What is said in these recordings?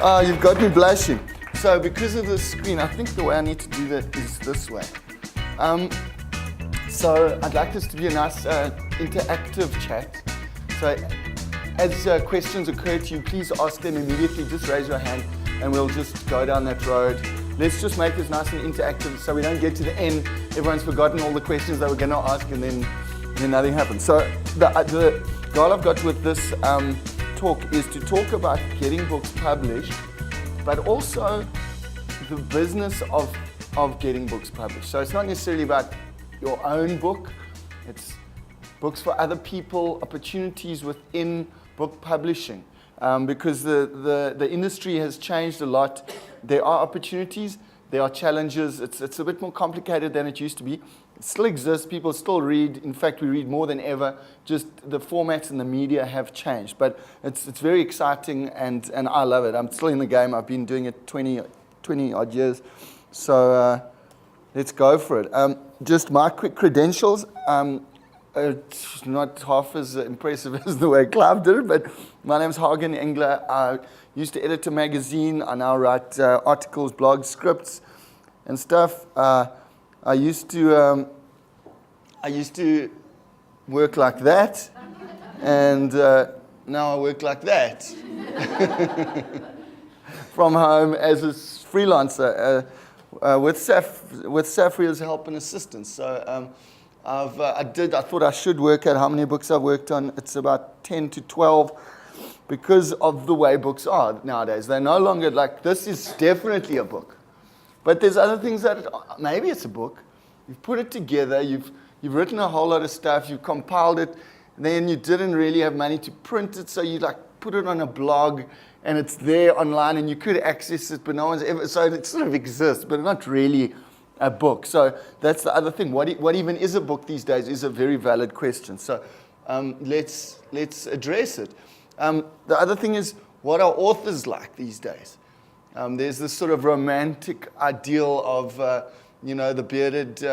Oh, you've got me blushing. So because of the screen, I think the way I need to do that is this way. So I'd like this to be a nice interactive chat. So as questions occur to you, please ask them immediately. Just raise your hand and we'll just go down that road. Let's just make this nice and interactive so we don't get to the end. Everyone's forgotten all the questions they were going to ask and then nothing happens. So the goal I've got with this talk is to talk about getting books published, but also the business of getting books published. So it's not necessarily about your own book, it's books for other people, opportunities within book publishing. Because the industry has changed a lot. There are opportunities, there are challenges. It's a bit more complicated than it used to be. It still exists, people still read. In fact, we read more than ever. Just the formats and the media have changed. But it's very exciting and I love it. I'm still in the game. I've been doing it 20 odd years. So let's go for it. Just my quick credentials. It's not half as impressive as the way Clive did it, but my name's Hagen Engler. I used to edit a magazine. I now write articles, blogs, scripts, and stuff. I used to work like that, and now I work like that from home as a freelancer with SAFREA's help and assistance. So. I thought I should work out how many books I've worked on. It's about 10 to 12 because of the way books are nowadays. They're no longer like, this is definitely a book. But there's other things that, maybe it's a book. You've put it together, you've written a whole lot of stuff, you've compiled it, then you didn't really have money to print it, so you like put it on a blog and it's there online and you could access it, but no one's ever, so it sort of exists, but not really a book. So that's the other thing. What even is a book these days is a very valid question. So let's address it. The other thing is, what are authors like these days? There's this sort of romantic ideal of the bearded,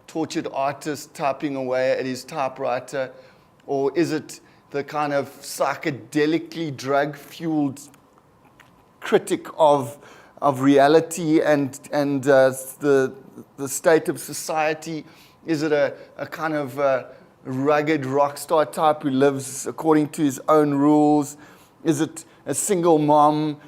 tortured artist typing away at his typewriter, or is it the kind of psychedelically drug-fueled critic of reality and the state of society? Is it a kind of rugged rock star type who lives according to his own rules? Is it a single mom,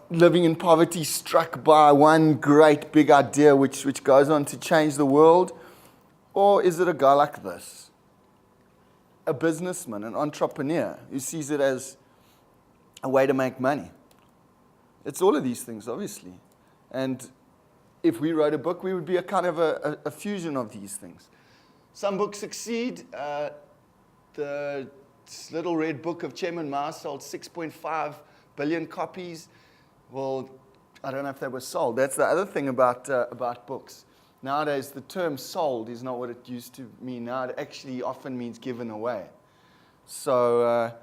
living in poverty, struck by one great big idea which goes on to change the world? Or is it a guy like this, a businessman, an entrepreneur who sees it as a way to make money? It's all of these things, obviously. And if we wrote a book, we would be a kind of a fusion of these things. Some books succeed. The Little Red Book of Chairman Mao sold 6.5 billion copies. Well, I don't know if they were sold. That's the other thing about books. Nowadays, the term sold is not what it used to mean. Now it actually often means given away. So,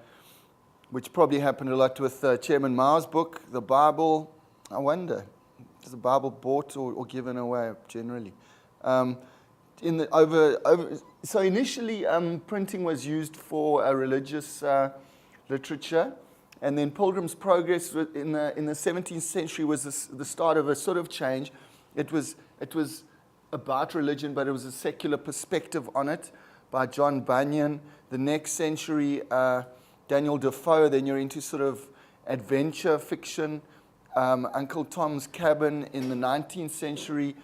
which probably happened a lot with Chairman Mao's book, the Bible. I wonder, is the Bible bought or given away generally? So initially, printing was used for religious literature, and then Pilgrim's Progress in the 17th century was the start of a sort of change. It was about religion, but it was a secular perspective on it by John Bunyan. The next century, Daniel Defoe. Then you're into sort of adventure fiction. Uncle Tom's Cabin in the 19th century.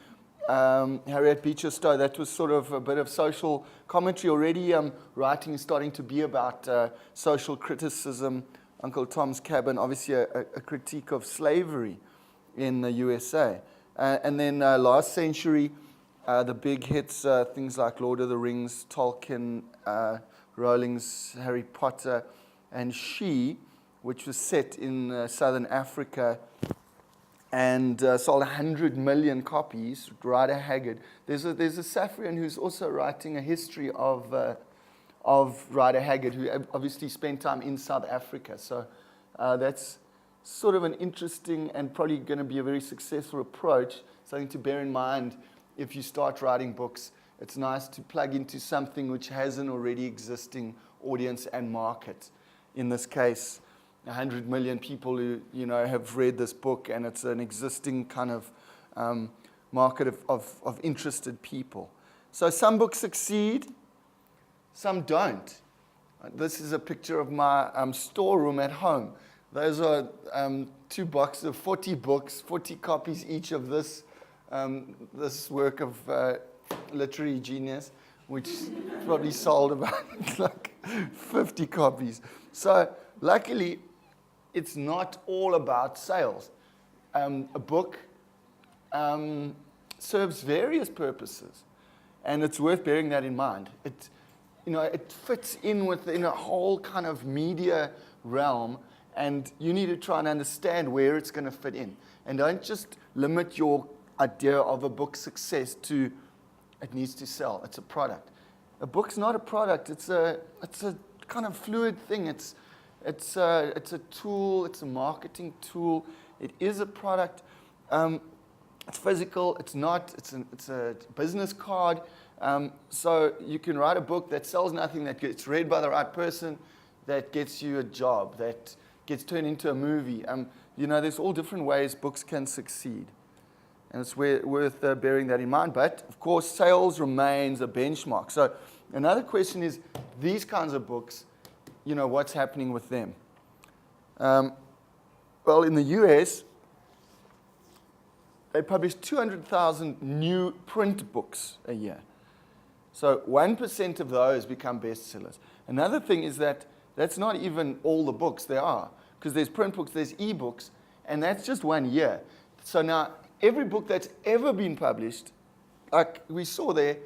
Harriet Beecher Stowe, that was sort of a bit of social commentary already. Writing is starting to be about social criticism. Uncle Tom's Cabin, obviously a critique of slavery in the USA. And then last century, the big hits, things like Lord of the Rings, Tolkien, Rowling's Harry Potter, and She, which was set in southern Africa and sold 100 million copies. Rider Haggard. There's a SAFREAN who's also writing a history of Rider Haggard, who obviously spent time in South Africa. So that's sort of an interesting and probably going to be a very successful approach, something to bear in mind if you start writing books. It's nice to plug into something which has an already existing audience and market. In this case, 100 million people who, have read this book, and it's an existing kind of market of interested people. So some books succeed, some don't. This is a picture of my storeroom at home. Those are 2 boxes of 40 books, 40 copies each of this work of literary genius, which probably sold about like 50 copies. So luckily, it's not all about sales. A book serves various purposes, and it's worth bearing that in mind. It fits in within a whole kind of media realm, and you need to try and understand where it's going to fit in. And don't just limit your idea of a book's success to it needs to sell. It's a product. A book's not a product. It's a kind of fluid thing. It's a tool. It's a marketing tool. It is a product. It's physical. It's not. It's a business card. So you can write a book that sells nothing, that gets read by the right person, that gets you a job, that gets turned into a movie. There's all different ways books can succeed. And it's worth bearing that in mind. But, of course, sales remains a benchmark. So another question is, these kinds of books, what's happening with them? Well, in the US, they publish 200,000 new print books a year. So 1% of those become bestsellers. Another thing is that that's not even all the books there are, because there's print books, there's e-books, and that's just 1 year. So now, every book that's ever been published, like we saw there,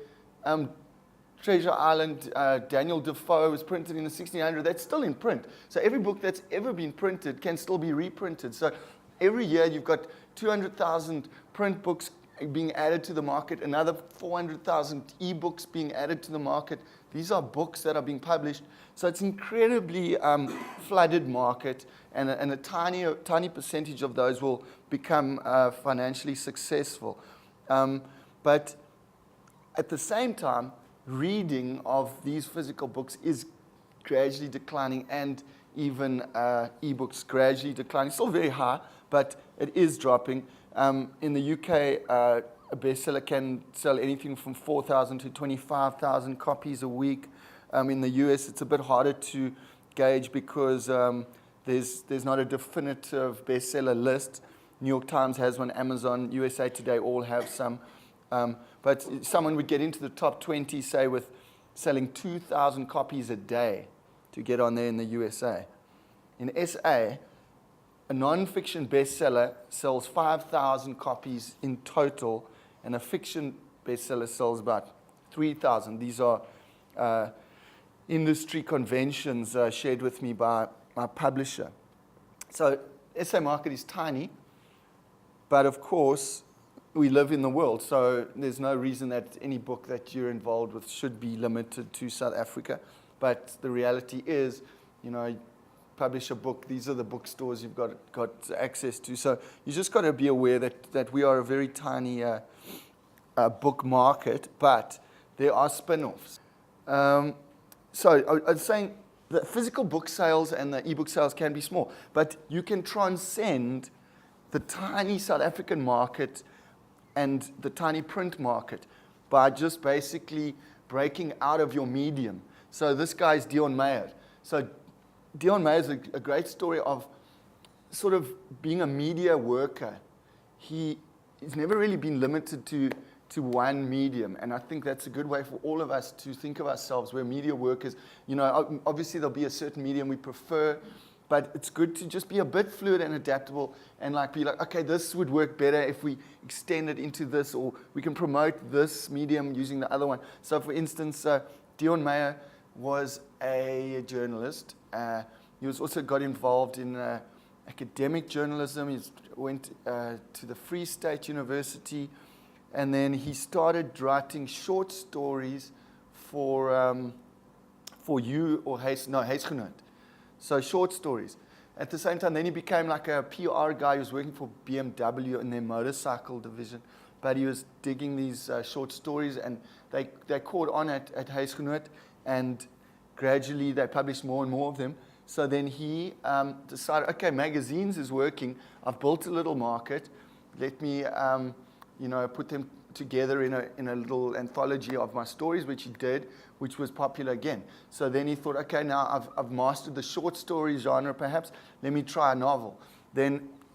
Treasure Island, Daniel Defoe was printed in the 1600s. That's still in print. So every book that's ever been printed can still be reprinted. So every year you've got 200,000 print books being added to the market, another 400,000 e-books being added to the market. These are books that are being published. So it's incredibly flooded market, and a tiny percentage of those will become financially successful. But at the same time, reading of these physical books is gradually declining, and even e-books gradually declining. Still very high, but it is dropping. In the UK, a bestseller can sell anything from 4,000 to 25,000 copies a week. In the US, it's a bit harder to gauge because there's not a definitive bestseller list. New York Times has one, Amazon, USA Today all have some. But someone would get into the top 20, say, with selling 2,000 copies a day to get on there in the USA. In SA, a non-fiction bestseller sells 5,000 copies in total, and a fiction bestseller sells about 3,000. These are industry conventions shared with me by my publisher. So SA market is tiny, but of course, we live in the world, so there's no reason that any book that you're involved with should be limited to South Africa. But the reality is, publish a book, these are the bookstores you've got access to. So you just got to be aware that we are a very tiny book market, but there are spin-offs. So I was saying the physical book sales and the e-book sales can be small, but you can transcend the tiny South African market and the tiny print market by just basically breaking out of your medium. So this guy's Dion Meyer. So Dion Meyer is a great story of sort of being a media worker. He's never really been limited to one medium, and I think that's a good way for all of us to think of ourselves. We're media workers. Obviously there'll be a certain medium we prefer, but it's good to just be a bit fluid and adaptable and be like, okay, this would work better if we extend it into this, or we can promote this medium using the other one. So for instance, Dion Meyer was a journalist. He was also got involved in academic journalism. He went to the Free State University, and then he started writing short stories for you or Huisgenoot. So short stories. At the same time, then he became like a PR guy. He was working for BMW in their motorcycle division, but he was digging these short stories, and they caught on at Huisgenoot, and gradually they published more and more of them. So then he decided, okay, magazines is working. I've built a little market. Let me, put them together in a little anthology of my stories, which he did, which was popular again. So then he thought, okay, now I've mastered the short story genre, perhaps. Let me try a novel.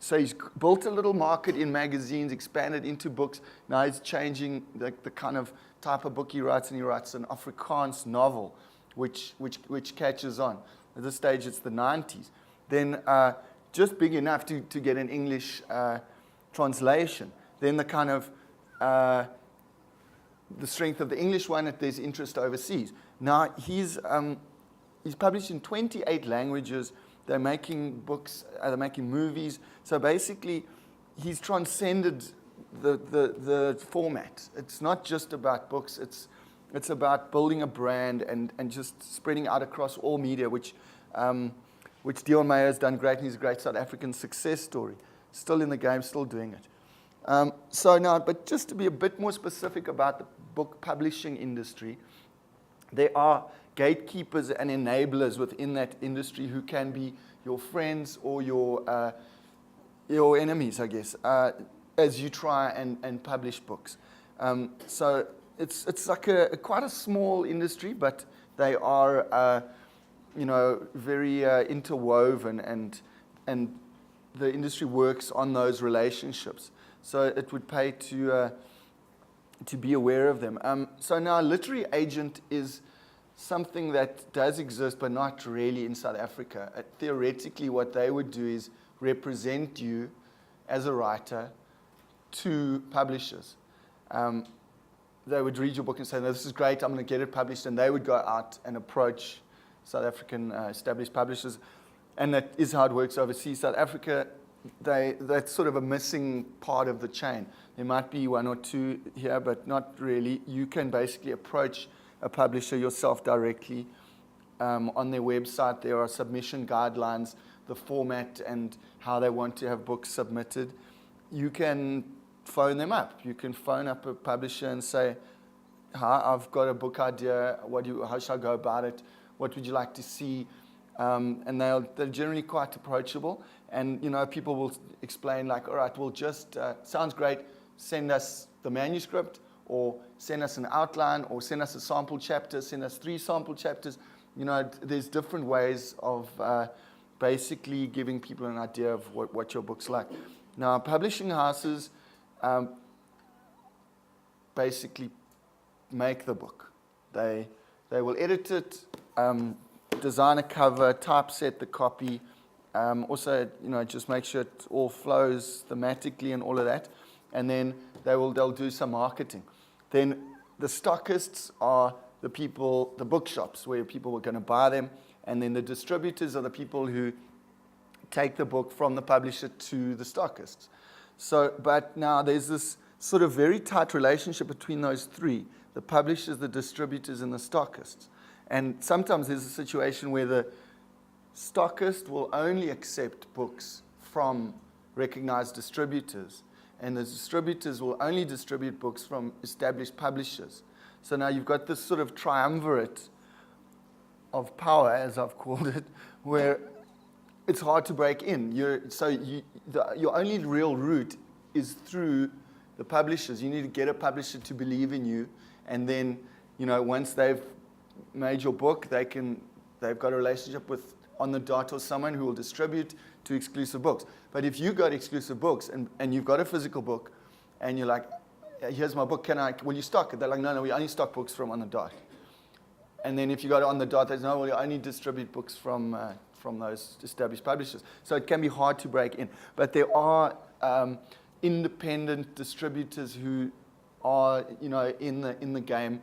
So he's built a little market in magazines, expanded into books. Now he's changing the kind of type of book he writes, and he writes an Afrikaans novel, which catches on. At this stage, it's the 90s. Then just big enough to get an English translation. Then the kind of the strength of the English one, if there's interest overseas. Now he's published in 28 languages. They're making books, they're making movies. So basically, he's transcended the format. It's not just about books. It's about building a brand and just spreading out across all media, which Dion Meyer has done great, and he's a great South African success story. Still in the game, still doing it. But just to be a bit more specific about the book publishing industry, there are gatekeepers and enablers within that industry who can be your friends or your enemies, I guess, as you try and publish books. So it's like quite a small industry, but they are very interwoven, and the industry works on those relationships. So it would pay to be aware of them. So now a literary agent is something that does exist, but not really in South Africa. Theoretically, what they would do is represent you as a writer to publishers. They would read your book and say, no, this is great, I'm going to get it published, and they would go out and approach South African established publishers, and that is how it works overseas. South Africa, that's sort of a missing part of the chain. There might be one or two here, but not really. You can basically approach a publisher yourself directly. On their website, there are submission guidelines, the format and how they want to have books submitted. You can phone them up. You can phone up a publisher and say, hi, I've got a book idea. How should I go about it? What would you like to see? And they're generally quite approachable. And people will explain like, all right, well, just sounds great. Send us the manuscript, or send us an outline, or send us a sample chapter, send us 3 sample chapters. There's different ways of basically giving people an idea of what your book's like. Now, publishing houses basically make the book. They will edit it, design a cover, typeset the copy, also just make sure it all flows thematically and all of that, and then they'll do some marketing. Then the stockists are the people, the bookshops where people are going to buy them, and then the distributors are the people who take the book from the publisher to the stockists. So, but now there's this sort of very tight relationship between those three: the publishers, the distributors, and the stockists. And sometimes there's a situation where the stockist will only accept books from recognized distributors, and the distributors will only distribute books from established publishers. So now you've got this sort of triumvirate of power, as I've called it, where it's hard to break in. Your only real route is through the publishers. You need to get a publisher to believe in you, and then once they've made your book, they've got a relationship with On the Dot or someone who will distribute to exclusive books. But if you got exclusive books and you've got a physical book, and you're like, here's my book, will you stock it? They're like, no, we only stock books from On the Dot. And then if you got it On the Dot, they say, no, we only distribute books from those established publishers. So it can be hard to break in. But there are independent distributors who are, in the game,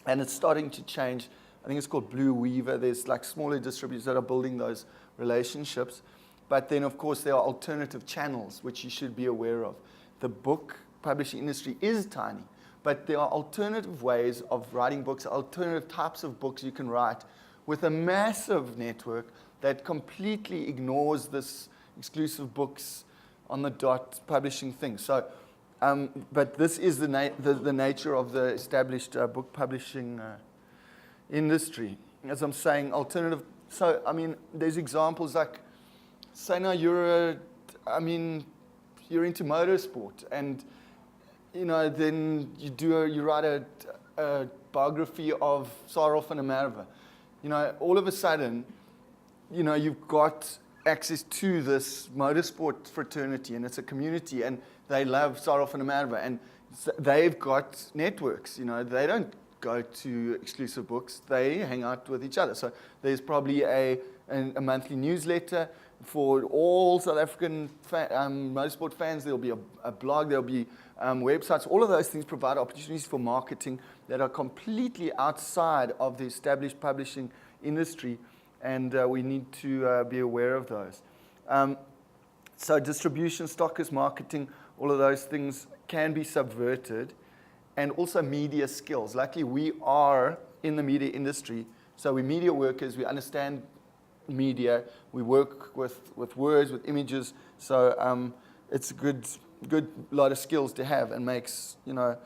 and it's starting to change. I think it's called Blue Weaver. There's like smaller distributors that are building those relationships. But then, of course, there are alternative channels which you should be aware of. The book publishing industry is tiny, but there are alternative ways of writing books, alternative types of books you can write with a massive network that completely ignores this exclusive books On the Dot publishing thing. So, but this is the nature of the established book publishing industry. As I'm saying, alternative So, I mean, there's examples like, say now you're into motorsport, and, you know, then you write a biography of Sarov and Amarva. You know, all of a sudden, you know, you've got access to this motorsport fraternity, and it's a community, and they love Sarov and Amarva, and they've got networks. You know, they don't go to exclusive books, they hang out with each other. So there's probably a monthly newsletter for all South African motorsport fans. There'll be a blog, there'll be websites. All of those things provide opportunities for marketing that are completely outside of the established publishing industry, and we need to be aware of those. So distribution, stockist, marketing, all of those things can be subverted. And also media skills. Luckily, we are in the media industry, so we're media workers, we understand media, we work with words, with images, so it's a good lot of skills to have, and makes, you know,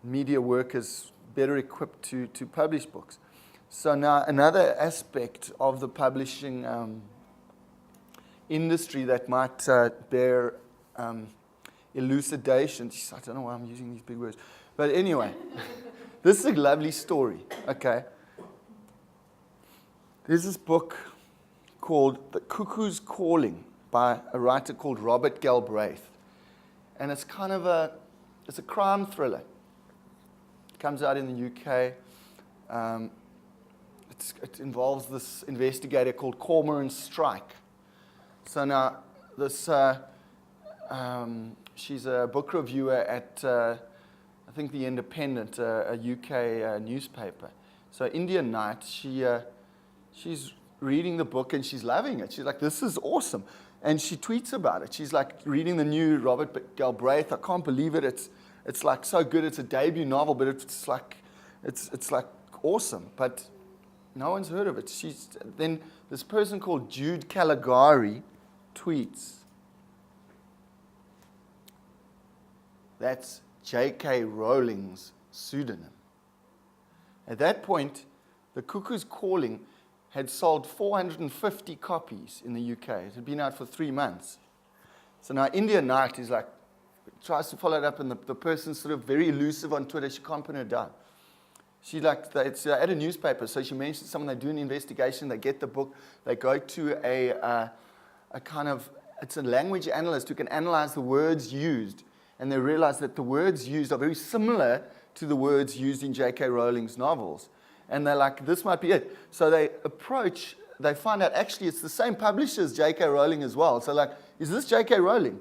media workers better equipped to publish books. So now another aspect of the publishing industry that might bear elucidation. I don't know why I'm using these big words. But anyway, this is a lovely story, okay? There's this book called The Cuckoo's Calling by a writer called Robert Galbraith. And it's kind of it's a crime thriller. It comes out in the UK. It involves this investigator called Cormoran Strike. So now this... she's a book reviewer at, I think, The Independent, a UK newspaper. So Indian Night, she's reading the book and she's loving it. She's like, this is awesome. And she tweets about it. She's like reading the new Robert Galbraith. I can't believe it. It's like so good. It's a debut novel, but it's like awesome. But no one's heard of it. Then this person called Jude Caligari tweets, that's J.K. Rowling's pseudonym. At that point, The Cuckoo's Calling had sold 450 copies in the UK. It had been out for 3 months. So now India Night is like, tries to follow it up, and the person's sort of very elusive on Twitter. She can't pin it down. She it's at a newspaper, so she mentions someone, they do an investigation, they get the book, they go to a kind of, it's a language analyst who can analyze the words used, and they realize that the words used are very similar to the words used in J.K. Rowling's novels. And they're like, this might be it. So they find out actually it's the same publisher as J.K. Rowling as well. So like, is this J.K. Rowling?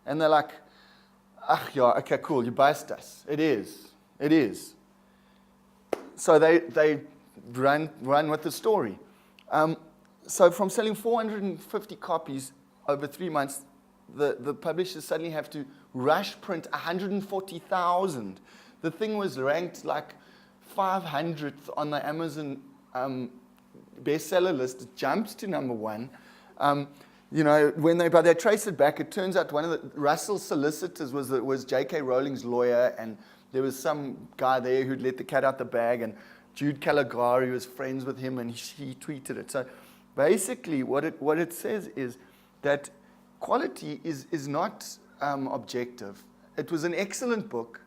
And they're like, yeah, okay, cool, you bust us. It is. So they run with the story. So from selling 450 copies over 3 months, the publishers suddenly have to rush print 140,000. The thing was ranked like 500th on the Amazon bestseller list. It jumps to number 1. You know, when they trace it back, it turns out one of the Russell solicitors was J.K. Rowling's lawyer, and there was some guy there who'd let the cat out the bag, and Jude Caligari was friends with him, and he tweeted it. So basically what it says is that quality is not objective. It was an excellent book.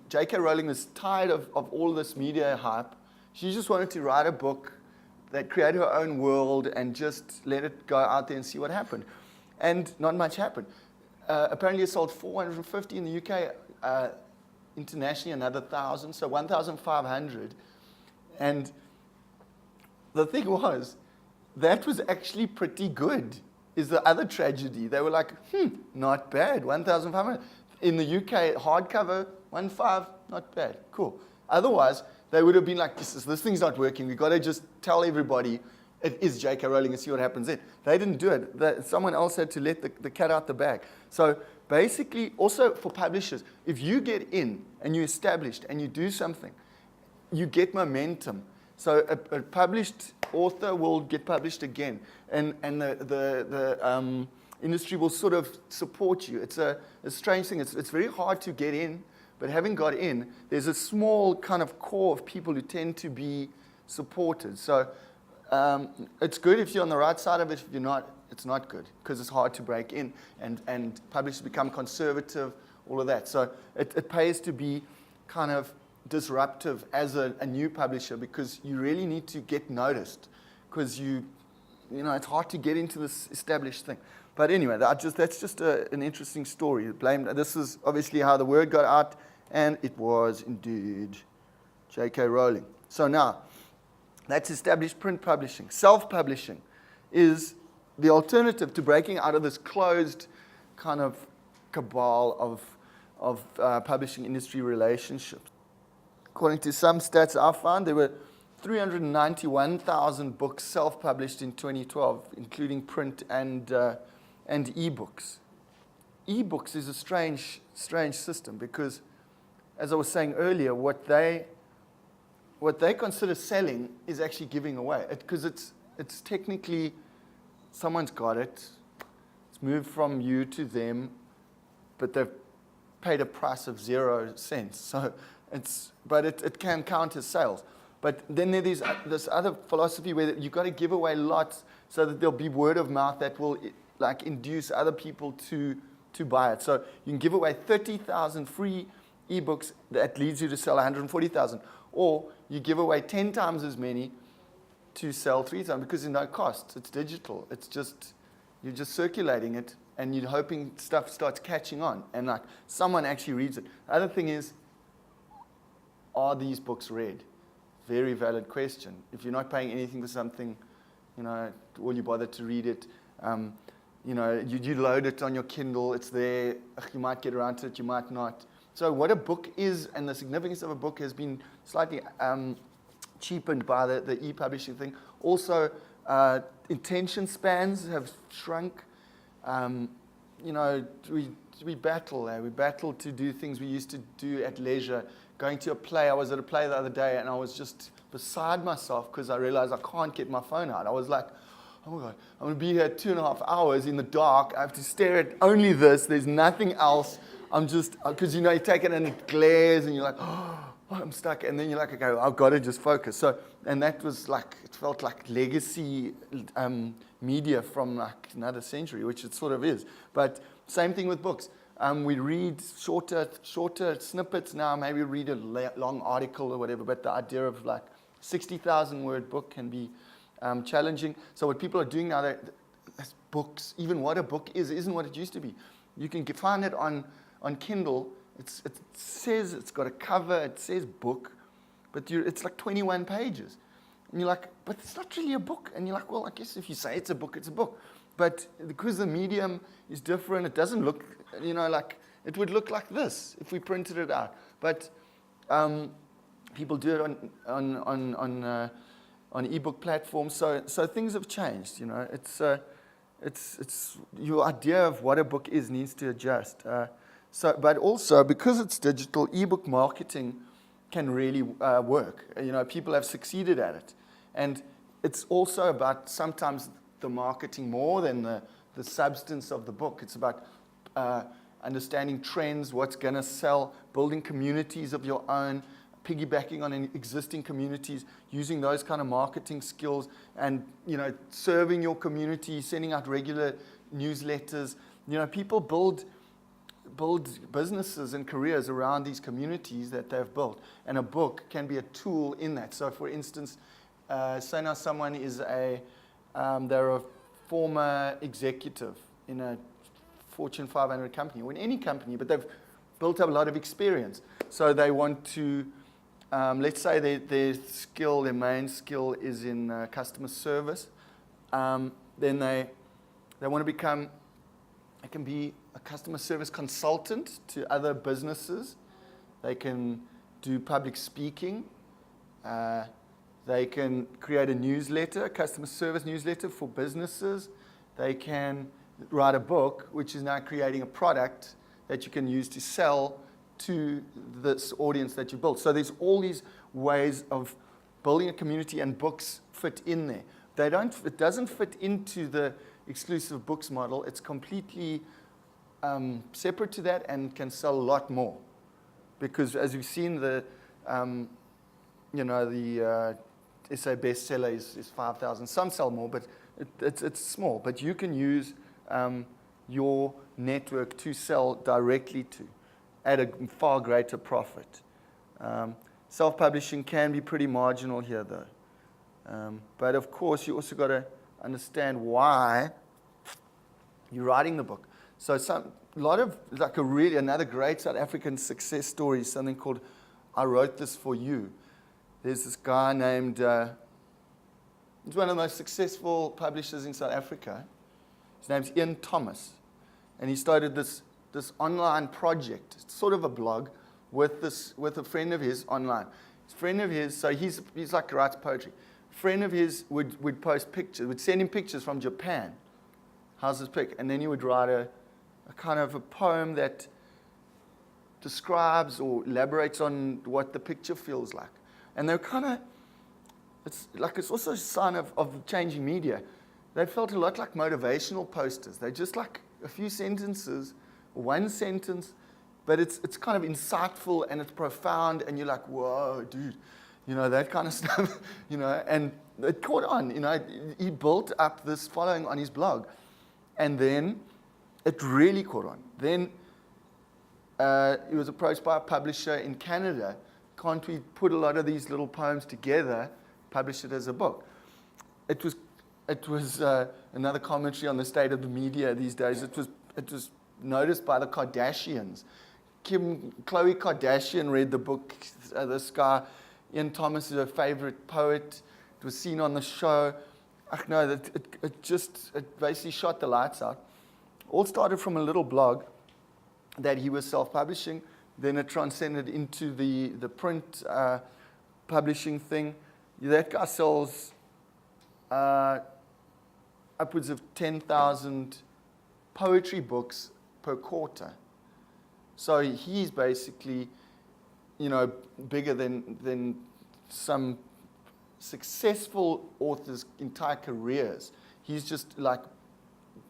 J.K. Rowling was tired of all this media hype. She just wanted to write a book that created her own world and just let it go out there and see what happened. And not much happened. Apparently it sold 450 in the UK, internationally another 1,000, so 1,500. And the thing was, that was actually pretty good, is the other tragedy. They were like, not bad, 1,500. In the UK, hardcover, 1.5, not bad, cool. Otherwise, they would have been like, this thing's not working. We've got to just tell everybody it is J.K. Rowling and see what happens then. They didn't do it. Someone else had to let the cat out the bag. So basically, also for publishers, if you get in and you're established and you do something, you get momentum. So a published author will get published again, and the industry will sort of support you. It's a strange thing. It's very hard to get in, but having got in, there's a small kind of core of people who tend to be supported. So It's good if you're on the right side of it. If you're not, it's not good because it's hard to break in, and publishers become conservative, all of that. So it pays to be kind of disruptive as a new publisher because you really need to get noticed because you know, it's hard to get into this established thing. But anyway, that's just an interesting story. This is obviously how the word got out, and it was indeed J.K. Rowling. So now, that's established print publishing. Self-publishing is the alternative to breaking out of this closed kind of cabal of publishing industry relationships. According to some stats I found, there were 391,000 books self-published in 2012, including print and e-books. E-books is a strange system because, as I was saying earlier, what they consider selling is actually giving away. Because it's technically, someone's got it, it's moved from you to them, but they've paid a price of 0 cents. So it can count as sales. But then there's this other philosophy where you've got to give away lots so that there'll be word of mouth that will like induce other people to buy it. So you can give away 30,000 free ebooks that leads you to sell 140,000. Or you give away 10 times as many to sell 3,000 because there's no cost. It's digital. It's just, you're just circulating it and you're hoping stuff starts catching on and like someone actually reads it. The other thing is, are these books read? Very valid question. If you're not paying anything for something, you know, will you bother to read it? You know, you load it on your Kindle, it's there. You might get around to it, you might not. So what a book is and the significance of a book has been slightly cheapened by the e-publishing thing. Also, attention spans have shrunk. You know, we battle there. We battle to do things we used to do at leisure. Going to a play, I was at a play the other day and I was just beside myself because I realized I can't get my phone out. I was like, oh my God, I'm going to be here 2.5 hours in the dark. I have to stare at only this. There's nothing else. I'm just, because you know, you take it and it glares and you're like, oh, I'm stuck. And then you're like, okay, I've got to just focus. So, and that was like, it felt like legacy media from like another century, which it sort of is. But same thing with books. We read shorter snippets now. Maybe read a long article or whatever. But the idea of like 60,000 word book can be challenging. So what people are doing now, that's books. Even what a book is, isn't what it used to be. You can find it on Kindle. It says it's got a cover. It says book, but it's like 21 pages. And you're like, but it's not really a book. And you're like, well, I guess if you say it's a book, it's a book. But because the medium is different, it doesn't look, you know, like it would look like this if we printed it out. But people do it on ebook platforms. So things have changed. You know, it's your idea of what a book is needs to adjust. But also because it's digital, ebook marketing can really work. You know, people have succeeded at it, and it's also about sometimes the marketing more than the substance of the book. It's about understanding trends, what's going to sell, building communities of your own, piggybacking on existing communities, using those kind of marketing skills, and you know, serving your community, sending out regular newsletters. You know, people build businesses and careers around these communities that they've built, and a book can be a tool in that. So, for instance, say now someone is they're a former executive in a Fortune 500 company or in any company, but they've built up a lot of experience. So they want to, let's say their main skill is in customer service. Then they want to become, it can be a customer service consultant to other businesses. They can do public speaking. They can create a newsletter, a customer service newsletter for businesses. They can write a book, which is now creating a product that you can use to sell to this audience that you built. So there's all these ways of building a community, and books fit in there. It doesn't fit into the exclusive books model. It's completely separate to that and can sell a lot more. Because as we've seen, SA bestseller is 5,000. Some sell more, but it's small. But you can use your network to sell directly to at a far greater profit. Self-publishing can be pretty marginal here, though. But of course, you also got to understand why you're writing the book. So another great South African success story is something called I Wrote This For You. There's this guy named, he's one of the most successful publishers in South Africa. His name's Ian Thomas. And he started this online project, sort of a blog, with a friend of his online. His friend of his, so he's like writes poetry. A friend of his would post pictures, would send him pictures from Japan. How's this pic? And then he would write a kind of a poem that describes or elaborates on what the picture feels like. And they're kind of, it's also a sign of changing media. They felt a lot like motivational posters. They're just like a few sentences, one sentence, but it's kind of insightful and it's profound, and you're like, whoa, dude, that kind of stuff, and it caught on, he built up this following on his blog, and then it really caught on. Then he was approached by a publisher in Canada. Can't we put a lot of these little poems together, publish it as a book? It was another commentary on the state of the media these days. It was noticed by the Kardashians. Khloe Kardashian read the book, this guy, Ian Thomas, is her favorite poet. It was seen on the show. It basically shot the lights out. All started from a little blog that he was self-publishing. Then it transcended into the print publishing thing. That guy sells upwards of 10,000 poetry books per quarter. So he's basically, bigger than some successful authors' entire careers. He's just like,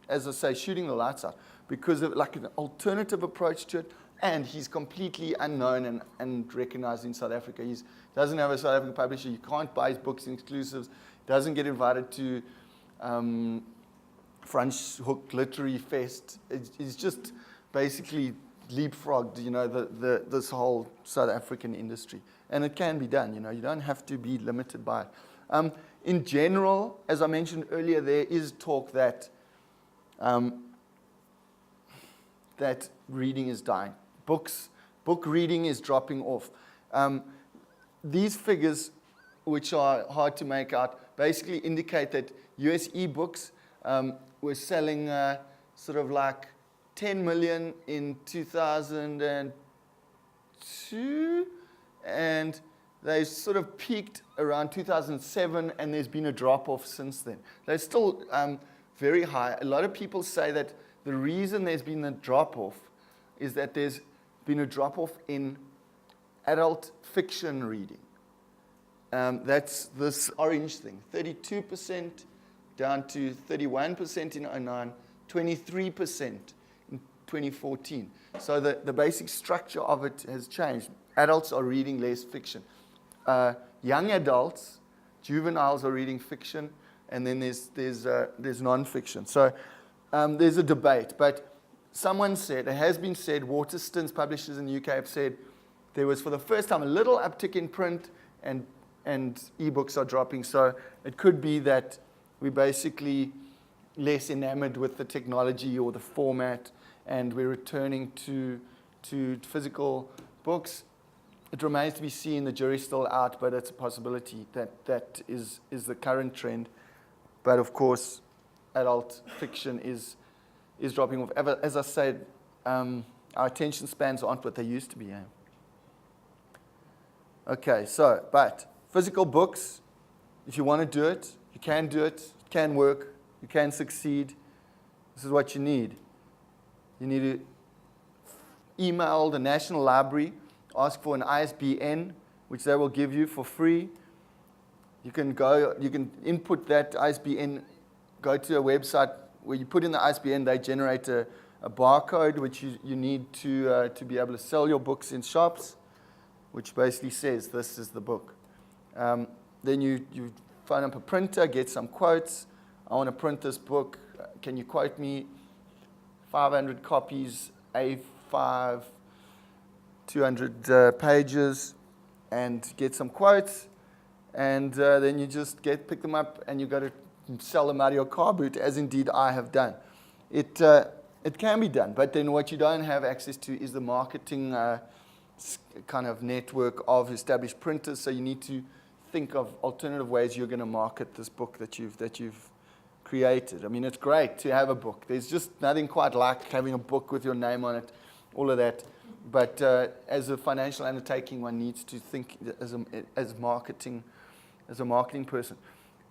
as I say, shooting the lights out because of like an alternative approach to it, and he's completely unknown and recognized in South Africa. He doesn't have a South African publisher. You can't buy his books in exclusives. Doesn't get invited to French Hook Literary Fest. He's just basically leapfrogged, this whole South African industry. And it can be done, you don't have to be limited by it. In general, as I mentioned earlier, there is talk that that reading is dying. Book reading is dropping off. These figures, which are hard to make out, basically indicate that US ebooks were selling sort of like 10 million in 2002, and they sort of peaked around 2007, and there's been a drop-off since then. They're still very high. A lot of people say that the reason there's been a drop-off is that there's been a drop-off in adult fiction reading. That's this orange thing, 32% down to 31% in 2009, 23% in 2014. So the basic structure of it has changed. Adults are reading less fiction. Young adults, juveniles are reading fiction, and then there's non-fiction. So there's a debate, but someone said, it has been said, Waterstones publishers in the UK have said there was for the first time a little uptick in print, and ebooks are dropping. So it could be that we're basically less enamored with the technology or the format, and we're returning to physical books. It remains to be seen. The jury's still out, but it's a possibility that is the current trend. But of course, adult fiction is dropping off. As I said, our attention spans aren't what they used to be. Eh? Okay, but physical books, if you want to do it, you can do it. It can work. You can succeed. This is what you need. You need to email the National Library, ask for an ISBN, which they will give you for free. You can input that ISBN, go to a website where you put in the ISBN, they generate a barcode which you need to be able to sell your books in shops, which basically says this is the book. Then you phone up a printer, get some quotes. I want to print this book. Can you quote me 500 copies, A5, 200 pages, and get some quotes. And then you just pick them up, and you got to sell them out of your car boot, as indeed I have done. It can be done, but then what you don't have access to is the marketing kind of network of established printers. So you need to think of alternative ways you're going to market this book that you've created. I mean, it's great to have a book. There's just nothing quite like having a book with your name on it, all of that. But as a financial undertaking, one needs to think as a marketing person.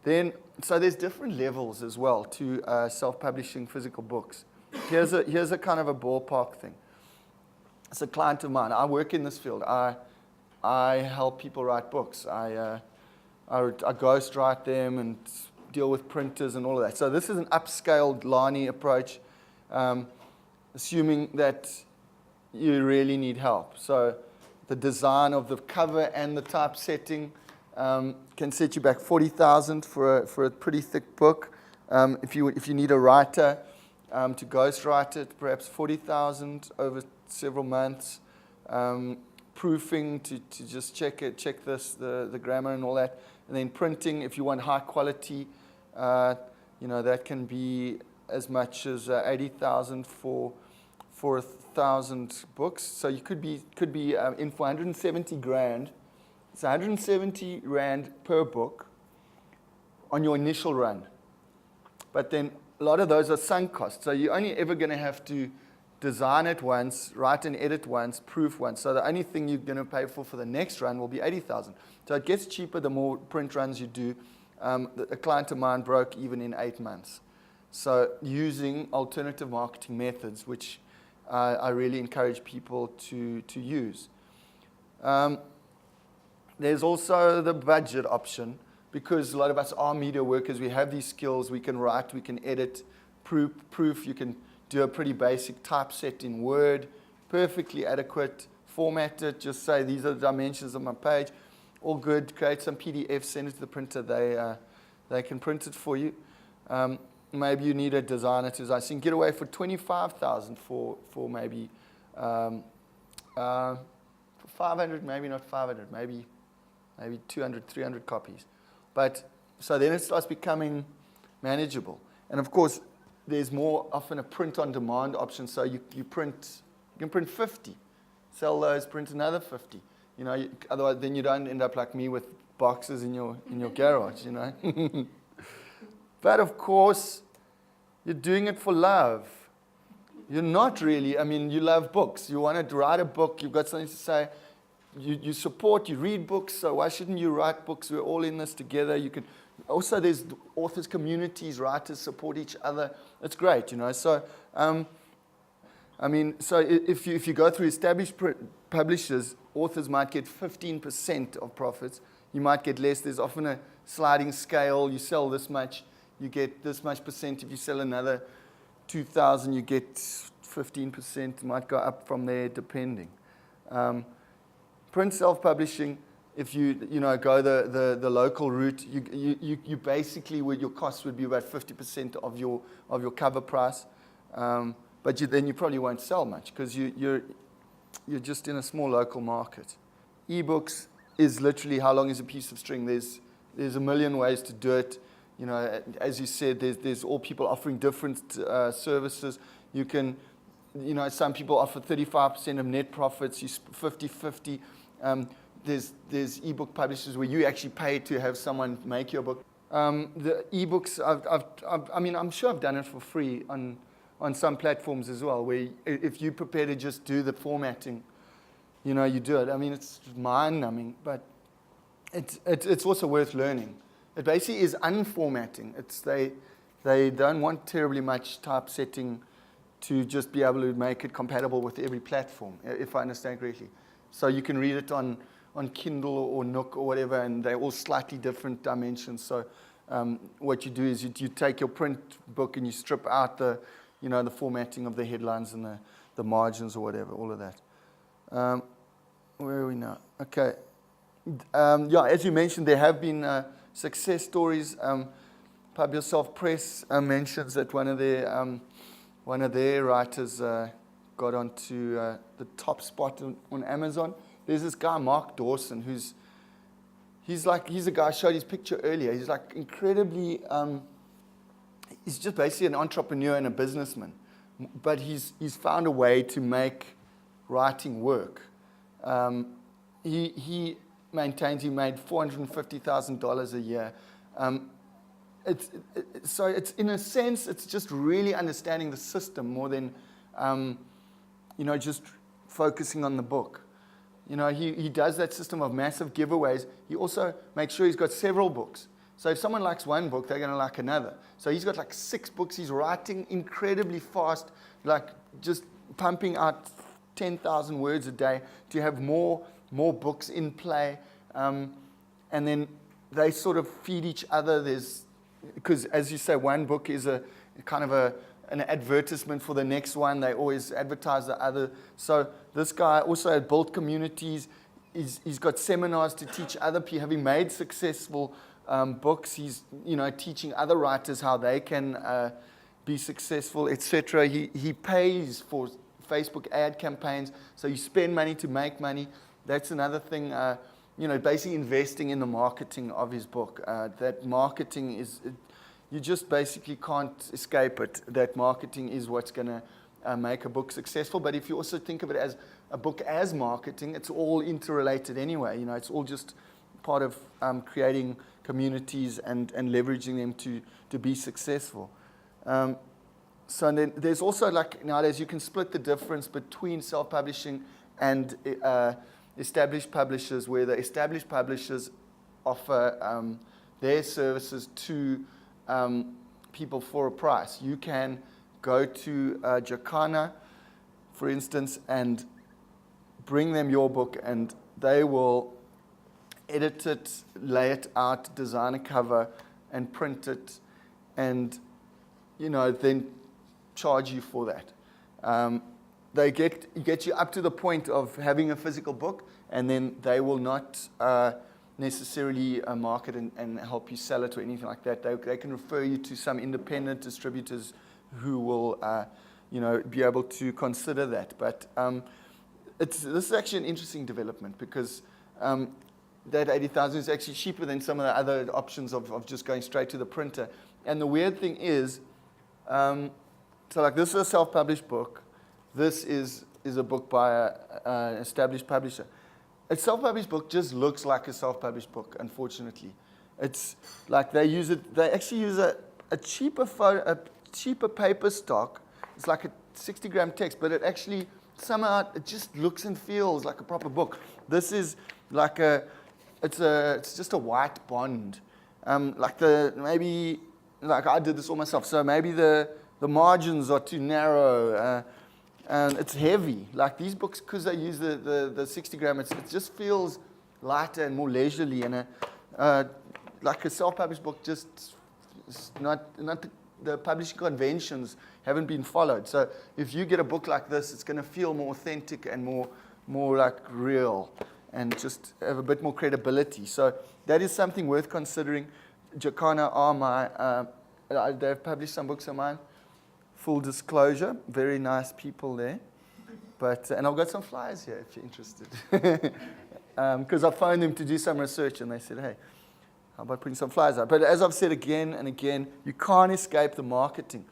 Then, so there's different levels as well to self-publishing physical books. Here's a kind of a ballpark thing. It's a client of mine. I work in this field. I help people write books. I ghostwrite them and deal with printers and all of that. So this is an upscaled LARNEY approach, assuming that you really need help. So the design of the cover and the typesetting can set you back $40,000 for a pretty thick book. If you need a writer to ghostwrite it, perhaps $40,000 over several months. Proofing to just check the grammar and all that, and then printing if you want high quality. That can be as much as $80,000 for 1,000 books. So you could be in for 170 grand. It's 170 rand per book on your initial run. But then a lot of those are sunk costs. So you're only ever going to have to design it once, write and edit once, proof once. So the only thing you're going to pay for the next run will be 80,000. So it gets cheaper the more print runs you do. A client of mine broke even in 8 months. So using alternative marketing methods, which I really encourage people to use. There's also the budget option, because a lot of us are media workers. We have these skills. We can write, we can edit, proof. You can do a pretty basic typeset in Word, perfectly adequate, format it, just say these are the dimensions of my page, all good, create some PDF, send it to the printer, they can print it for you. Maybe you need a designer to design. So you can get away for 25,000 for maybe for 500, maybe not 500, maybe 200, 300 copies. But so then it starts becoming manageable. And of course, there's more often a print-on-demand option. So you can print 50, sell those, print another 50. Otherwise, then you don't end up like me with boxes in your garage. But of course, you're doing it for love. You're not really. I mean, you love books. You want to write a book. You've got something to say. You support. You read books. So why shouldn't you write books? We're all in this together. You can. Also, there's authors communities, writers support each other. It's great, So, so if you go through established publishers, authors might get 15% of profits. You might get less. There's often a sliding scale. You sell this much, you get this much percent. If you sell another 2,000, you get 15%. It might go up from there, depending. Print self-publishing. If you go the local route, you basically your costs would be about 50% of your cover price, but then you probably won't sell much because you're just in a small local market. Ebooks is literally how long is a piece of string. There's a million ways to do it. As you said, there's all people offering different services. You can, some people offer 35% of net profits. You 50-50. There's ebook publishers where you actually pay to have someone make your book. The ebooks, I'm sure I've done it for free on some platforms as well, where if you prepare to just do the formatting, you do it. I mean, it's mind-numbing, but it's also worth learning. It basically is unformatting. They don't want terribly much typesetting to just be able to make it compatible with every platform, if I understand correctly. So you can read it on Kindle or Nook or whatever, and they're all slightly different dimensions. So what you do is you take your print book and you strip out the formatting of the headlines and the margins or whatever, all of that. Where are we now? Okay. Yeah, as you mentioned, there have been success stories. Pub Yourself Press mentions that one of their writers got onto the top spot on Amazon. There's this guy, Mark Dawson, he's a guy, I showed his picture earlier. He's like incredibly, he's just basically an entrepreneur and a businessman. But he's found a way to make writing work. He maintains he made $450,000 a year. So it's in a sense, it's just really understanding the system more than, just focusing on the book. He does that system of massive giveaways. He also makes sure he's got several books. So if someone likes one book, they're going to like another. So he's got like 6 books. He's writing incredibly fast, like just pumping out 10,000 words a day to have more books in play. And then they sort of feed each other. Because as you say, one book is a kind of an advertisement for the next one. They always advertise the other. So this guy also had built communities. He's got seminars to teach other people. Having made successful books, he's teaching other writers how they can be successful, etc. He pays for Facebook ad campaigns. So you spend money to make money. That's another thing. Basically investing in the marketing of his book. That marketing is, you just basically can't escape it. That marketing is what's going to make a book successful. But if you also think of it as a book as marketing, it's all interrelated anyway. It's all just part of creating communities and leveraging them to be successful. So then there's also, like nowadays, you can split the difference between self-publishing and established publishers, where the established publishers offer their services to people for a price. You can go to Jacana, for instance, and bring them your book, and they will edit it, lay it out, design a cover, and print it, and then charge you for that. They get you up to the point of having a physical book, and then they will not necessarily market and help you sell it or anything like that. They can refer you to some independent distributors who will be able to consider that. But this is actually an interesting development, because that 80,000 is actually cheaper than some of the other options of just going straight to the printer. And the weird thing is, so like this is a self-published book. This is a book by an established publisher. A self-published book just looks like a self-published book, unfortunately. It's like they actually use a cheaper paper stock. It's like a 60-gram text, but it actually somehow it just looks and feels like a proper book. This is like it's just a white bond. Maybe I did this all myself. So maybe the margins are too narrow. And it's heavy. Like these books, because they use the 60-gram, it just feels lighter and more leisurely. And like a self-published book, just not the publishing conventions haven't been followed. So if you get a book like this, it's going to feel more authentic and more like real, and just have a bit more credibility. So that is something worth considering. Jacana are they've published some books of mine. Full disclosure, very nice people there. And I've got some flyers here if you're interested. Because I phoned them to do some research, and they said, hey, how about putting some flyers out? But as I've said again and again, you can't escape the marketing.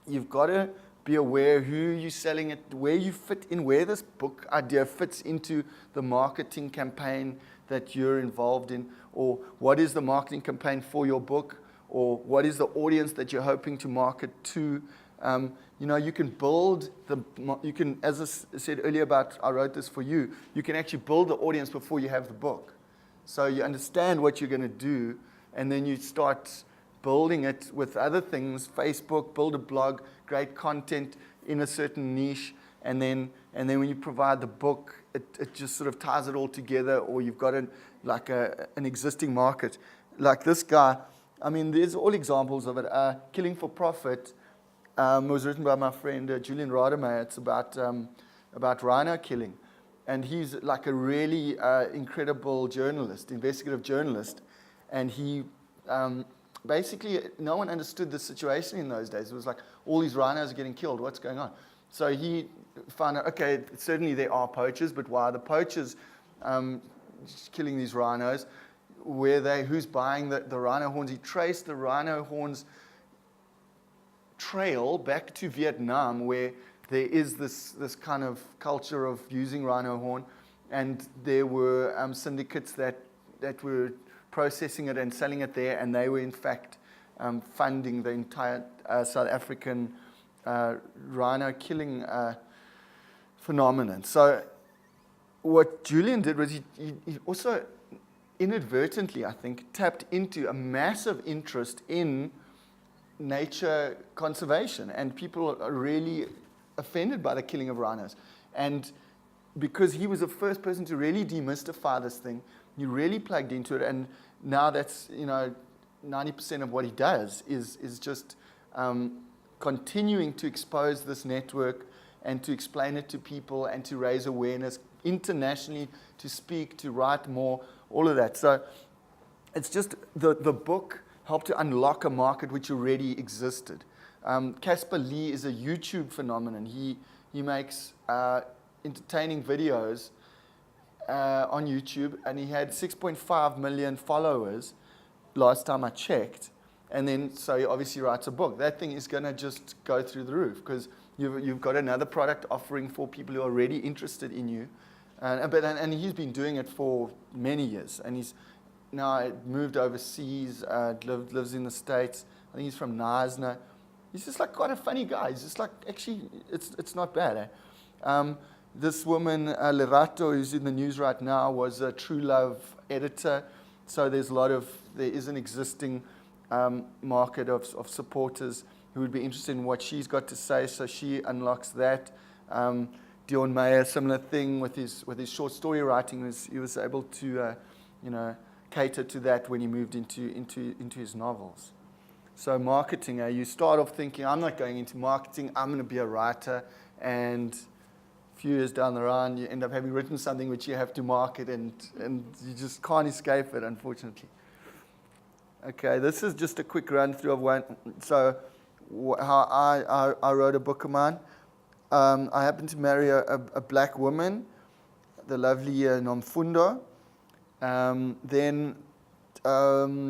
You've got to be aware who you're selling it, where you fit in, where this book idea fits into the marketing campaign that you're involved in, or what is the marketing campaign for your book, or what is the audience that you're hoping to market to. You can build as I said earlier about, I wrote this for you, you can actually build the audience before you have the book. So you understand what you're going to do, and then you start building it with other things, Facebook, build a blog, great content in a certain niche, and then when you provide the book, it just sort of ties it all together, or you've got an existing market. Like this guy, there's all examples of it. Killing for Profit was written by my friend Julian Rademeyer. It's about rhino killing. And he's like a really incredible journalist, investigative journalist. And he basically, no one understood the situation in those days. It was like all these rhinos are getting killed. What's going on? So he found out, okay, certainly there are poachers, but why are the poachers killing these rhinos? Who's buying the rhino horns? He traced the rhino horns trail back to Vietnam, where there is this kind of culture of using rhino horn, and there were syndicates that were processing it and selling it there, and they were in fact funding the entire South African rhino killing phenomenon. So what Julian did was he also inadvertently, I think, tapped into a massive interest in nature conservation, and people are really offended by the killing of rhinos. And because he was the first person to really demystify this thing, he really plugged into it, and now that's 90% of what he does is just continuing to expose this network and to explain it to people and to raise awareness internationally, to speak, to write more, all of that. So it's just the book helped to unlock a market which already existed. Casper Lee is a YouTube phenomenon. He makes entertaining videos on YouTube, and he had 6.5 million followers last time I checked. And then, so he obviously writes a book. That thing is going to just go through the roof because you've got another product offering for people who are already interested in you. And he's been doing it for many years. And he's now moved overseas, lives in the States. I think he's from Knysna. He's just like quite a funny guy. He's just like, actually, it's not bad. This woman, Lerato, who's in the news right now, was a True Love editor. So there is an existing market of supporters who would be interested in what she's got to say. So she unlocks that. Dion Meyer, similar thing with his short story writing. He was able to, cater to that when he moved into his novels. So marketing, you start off thinking, I'm not going into marketing, I'm going to be a writer, and a few years down the line, you end up having written something which you have to market, and you just can't escape it, unfortunately. Okay, this is just a quick run through of one. So how I wrote a book of mine. I happened to marry a black woman, the lovely Nomfundo. Then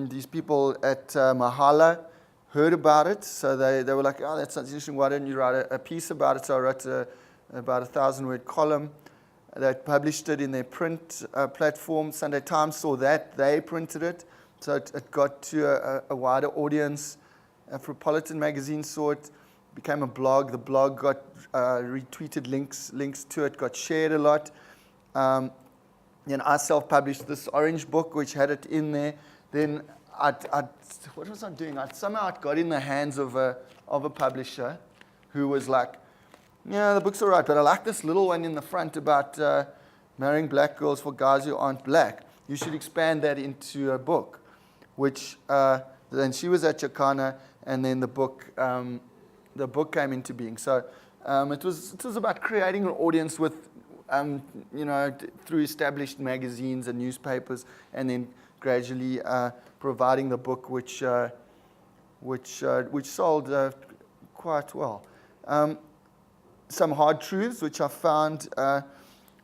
these people at Mahala heard about it, so they were like, oh, that sounds interesting, why don't you write a piece about it? So I wrote about 1,000-word column. They published it in their print platform. Sunday Times saw that, they printed it, so it got to a wider audience. Afropolitan magazine saw it, became a blog. The blog got retweeted links to it, got shared a lot. Then I self-published this orange book, which had it in there. Then what was I doing? Somehow it got in the hands of a publisher who was like, yeah, the book's all right, but I like this little one in the front about marrying black girls for guys who aren't black. You should expand that into a book, which then she was at Jacana, and then the book came into being. So it was about creating an audience with, through established magazines and newspapers, and then gradually providing the book, which sold quite well. Some hard truths, which I found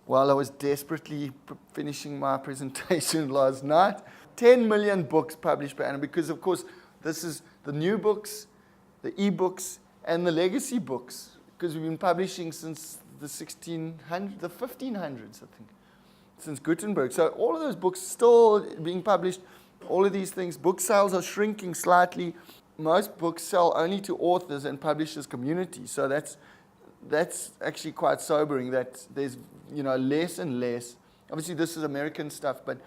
while I was desperately finishing my presentation last night. 10 million books published per annum, because of course this is the new books, the e-books, and the legacy books, because we've been publishing since the 1500s, I think, since Gutenberg. So all of those books still being published, all of these things. Book sales are shrinking slightly. Most books sell only to authors and publishers community. So that's actually quite sobering, that there's less and less. Obviously this is American stuff, but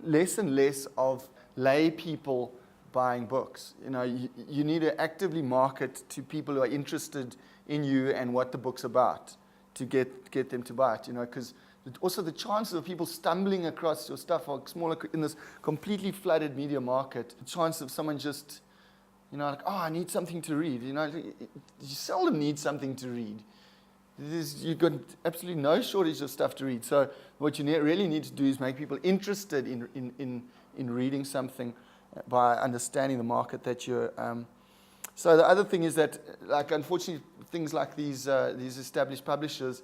less and less of lay people buying books. You need to actively market to people who are interested in you and what the book's about to get them to buy it, because also the chances of people stumbling across your stuff are smaller in this completely flooded media market. The chance of someone just, like, oh, I need something to read. You seldom need something to read. you've got absolutely no shortage of stuff to read. So what you really need to do is make people interested in reading something by understanding the market that you're. So the other thing is that, like, unfortunately, things like these established publishers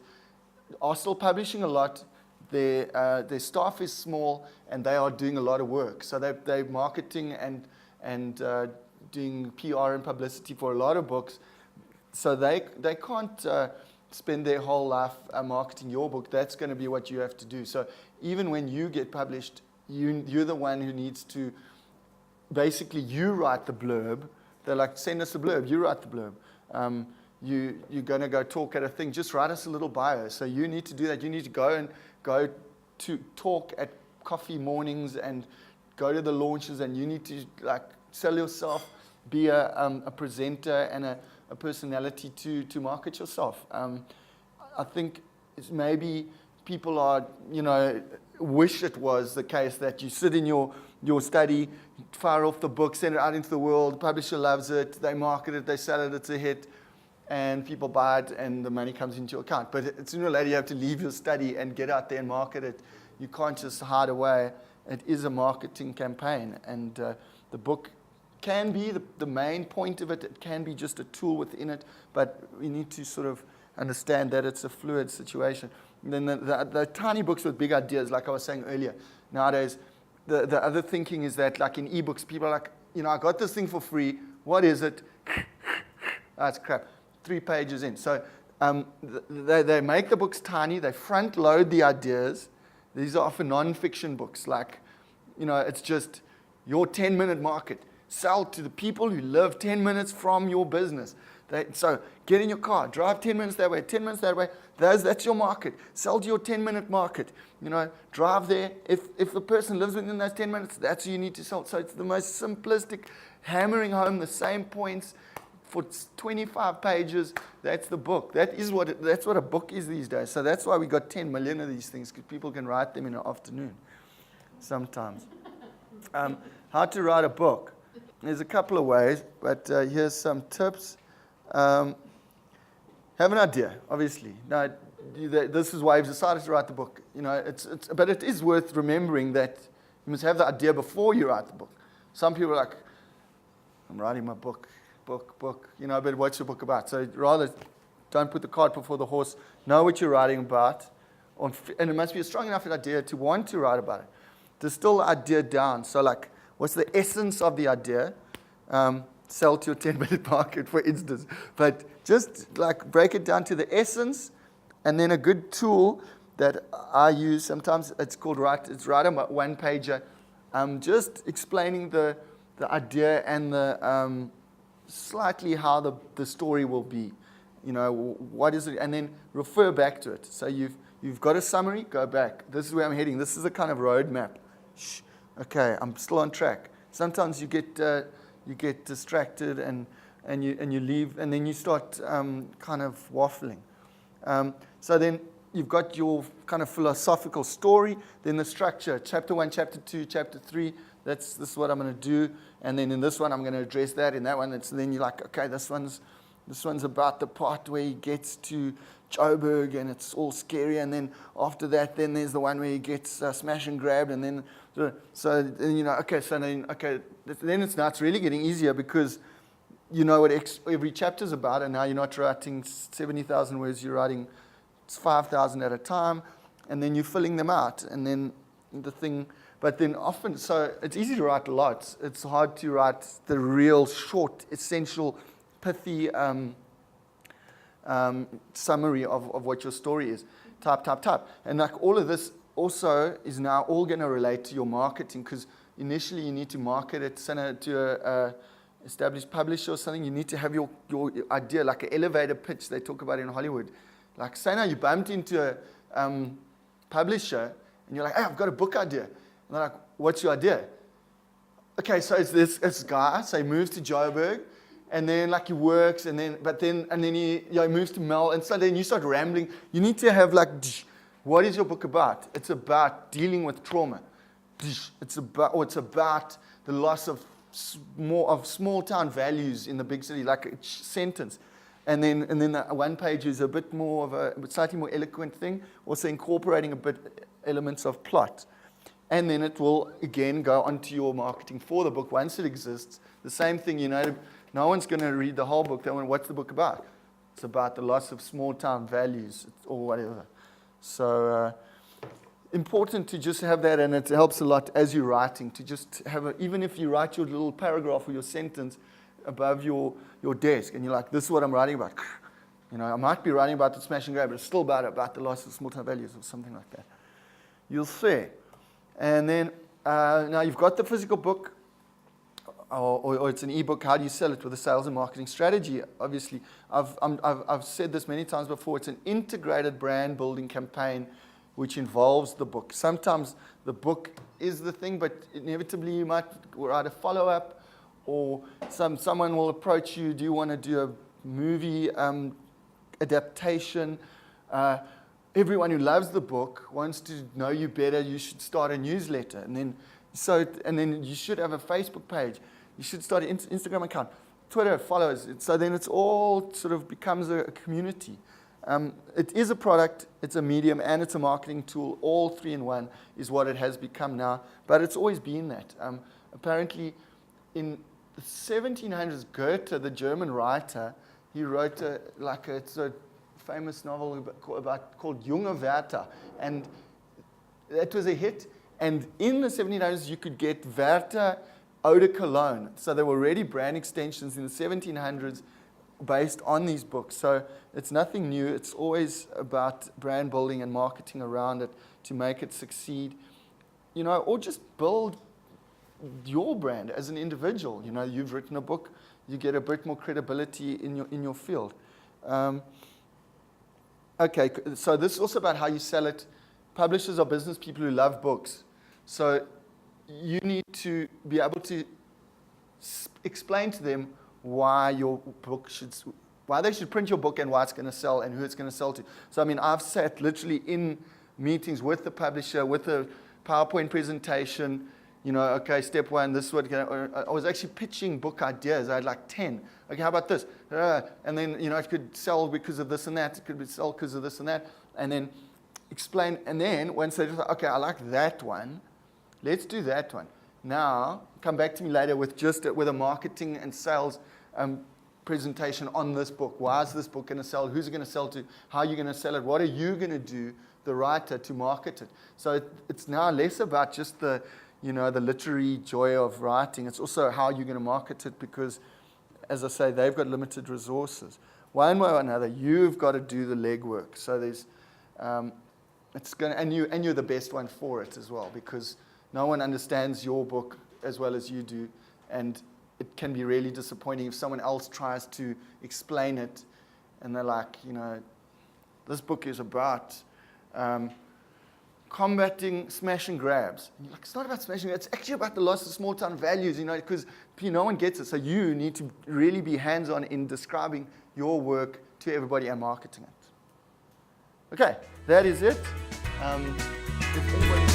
are still publishing a lot. Their staff is small, and they are doing a lot of work. So they're marketing and doing PR and publicity for a lot of books. So they can't spend their whole life marketing your book. That's going to be what you have to do. So even when you get published, you're the one who needs to, basically, you write the blurb. They're like, send us a blurb. You write the blurb. You're going to go talk at a thing. Just write us a little bio. So you need to do that. You need to go to talk at coffee mornings and go to the launches, and you need to, like, sell yourself, be a presenter and a personality to market yourself. I think it's maybe people are, wish it was the case that you sit in your study, fire off the book, send it out into the world, the publisher loves it, they market it, they sell it, it's a hit, and people buy it, and the money comes into your account. But sooner or later, you have to leave your study and get out there and market it. You can't just hide away. It is a marketing campaign, and the book can be the main point of it. It can be just a tool within it, but we need to sort of understand that it's a fluid situation. And then the tiny books with big ideas, like I was saying earlier, nowadays, the other thinking is that, like in ebooks, people are like, I got this thing for free. What is it? That's crap. 3 pages in. So they make the books tiny. They front load the ideas. These are often non-fiction books. Like, it's just your 10-minute market. Sell to the people who live 10 minutes from your business. So get in your car, drive 10 minutes that way, 10 minutes that way. That's your market. Sell to your 10-minute market. Drive there. If the person lives within those 10 minutes, that's who you need to sell. So it's the most simplistic, hammering home the same points for 25 pages. That's the book. That's what a book is these days. So that's why we got 10 million of these things, because people can write them in an afternoon sometimes. How to write a book. There's a couple of ways, but here's some tips. Have an idea, obviously. Now, this is why I've decided to write the book. But it is worth remembering that you must have the idea before you write the book. Some people are like, I'm writing my book, but what's your book about? So rather, don't put the cart before the horse. Know what you're writing about, and it must be a strong enough idea to want to write about it. Distill the idea down. So, like, what's the essence of the idea? Sell to your 10-minute market, for instance. But just like break it down to the essence, and then a good tool that I use sometimes, it's called write a one-pager, just explaining the idea and the slightly how the story will be. What is it, and then refer back to it. So you've got a summary, go back. This is where I'm heading. This is a kind of roadmap. Okay, I'm still on track. Sometimes you get distracted and you leave, and then you start kind of waffling. So then you've got your kind of philosophical story, then the structure, chapter 1, chapter 2, chapter 3, this is what I'm going to do, and then in this one I'm going to address that, in that one, then you're like, okay, this one's about the part where he gets to Joburg and it's all scary, and then after that, then there's the one where he gets smash and grabbed, and then then it's really getting easier, because you know what every chapter's about, and now you're not writing 70,000 words, you're writing 5,000 at a time, and then you're filling them out, and then but then often, so it's easy to write lots. It's hard to write the real short, essential, pithy summary of what your story is. Type. And like all of this also is now all going to relate to your marketing, because initially you need to market it to a established publisher or something. You need to have your idea, like an elevator pitch they talk about in Hollywood. Like, say now you bumped into a publisher and you're like, hey, I've got a book idea. And they're like, what's your idea? Okay, so it's this guy, so he moves to Joburg, and then like he works, and then he moves to Mel, and so then you start rambling. You need to have like, what is your book about? It's about dealing with trauma. It's about the loss of small town values in the big city, like a sentence. And then the one page is a bit more of a slightly more eloquent thing, also incorporating a bit elements of plot. And then it will, again, go onto your marketing for the book once it exists. The same thing, no one's going to read the whole book. They want, what's the book about? It's about the loss of small-town values or whatever. So important to just have that, and it helps a lot as you're writing, to just have even if you write your little paragraph or your sentence above your desk, and you're like, this is what I'm writing about. I might be writing about the smash and grab, but it's still about the loss of small-town values or something like that. You'll see. And then now you've got the physical book, or it's an ebook. How do you sell it with a sales and marketing strategy? Obviously, I've said this many times before. It's an integrated brand building campaign which involves the book. Sometimes the book is the thing, but inevitably you might write a follow-up, or someone will approach you. Do you want to do a movie adaptation? Everyone who loves the book wants to know you better. You should start a newsletter, and then you should have a Facebook page. You should start an Instagram account, Twitter followers. So then it's all sort of becomes a community. It is a product, it's a medium, and it's a marketing tool. All three in one is what it has become now. But it's always been that. Apparently, in the 1700s, Goethe, the German writer, he wrote it's a famous novel called Junge Werther, and that was a hit. And in the 1700s, you could get Werther eau de cologne. So there were already brand extensions in the 1700s based on these books. So it's nothing new. It's always about brand building and marketing around it to make it succeed, or just build your brand as an individual. You've written a book, you get a bit more credibility in your field. Okay, so this is also about how you sell it. Publishers are business people who love books. So you need to be able to explain to them why they should print your book and why it's going to sell and who it's going to sell to. So, I've sat literally in meetings with the publisher, with a PowerPoint presentation, okay, step one, this is what, I was actually pitching book ideas. I had like 10. Okay, how about this? And then, it could sell because of this and that. It could be sell because of this and that. And then explain. And then once they just, okay, I like that one. Let's do that one. Now, come back to me later with a marketing and sales presentation on this book. Why is this book going to sell? Who's it going to sell to? How are you going to sell it? What are you going to do, the writer, to market it? So it's now less about just the literary joy of writing. It's also how you're going to market it, because, as I say, they've got limited resources. One way or another, you've got to do the legwork. So there's, and you're the best one for it as well, because no one understands your book as well as you do, and it can be really disappointing if someone else tries to explain it, and they're like, this book is about combating smash and grabs. And you're like, it's not about smashing, it's actually about the loss of small town values, because no one gets it. So you need to really be hands-on in describing your work to everybody and marketing it. Okay, that is it. If anybody